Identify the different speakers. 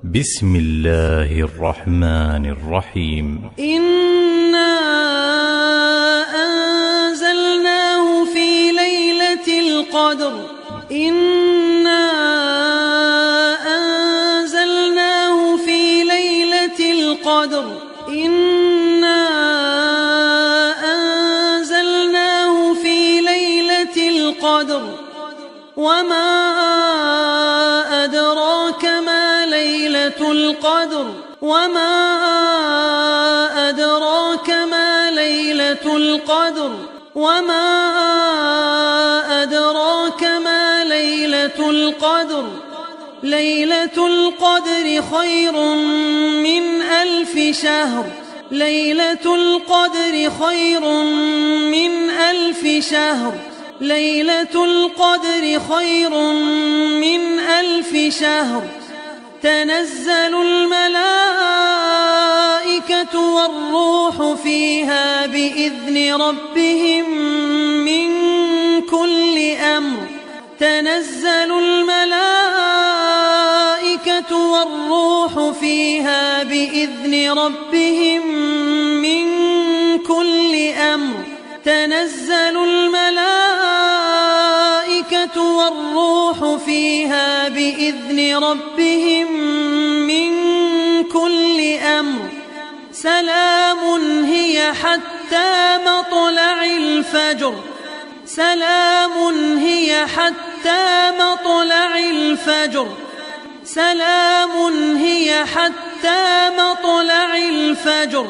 Speaker 1: بسم الله الرحمن الرحيم.
Speaker 2: إنا أنزلناه في ليلة القدر. إنا أنزلناه في ليلة القدر. إنا أنزلناه في ليلة القدر. وما أدراك ما ليلة القدر. وما أدراك ما ليلة القدر. وما أدراك ما ليلة القدر. ليلة القدر خير من 1000 شهر. ليلة القدر خير من 1000 شهر. ليلة القدر خير من 1000 شهر. تنزل الملائكة والروح فيها بإذن ربهم من كل أمر. تنزل الملائكة والروح فيها بإذن ربهم من كل أمر. تنزل الملائكة والروح فيها بإذن ربهم من كل أمر. سلام هي حتى مطلع الفجر. سلام هي حتى مطلع الفجر. سلام هي حتى مطلع الفجر.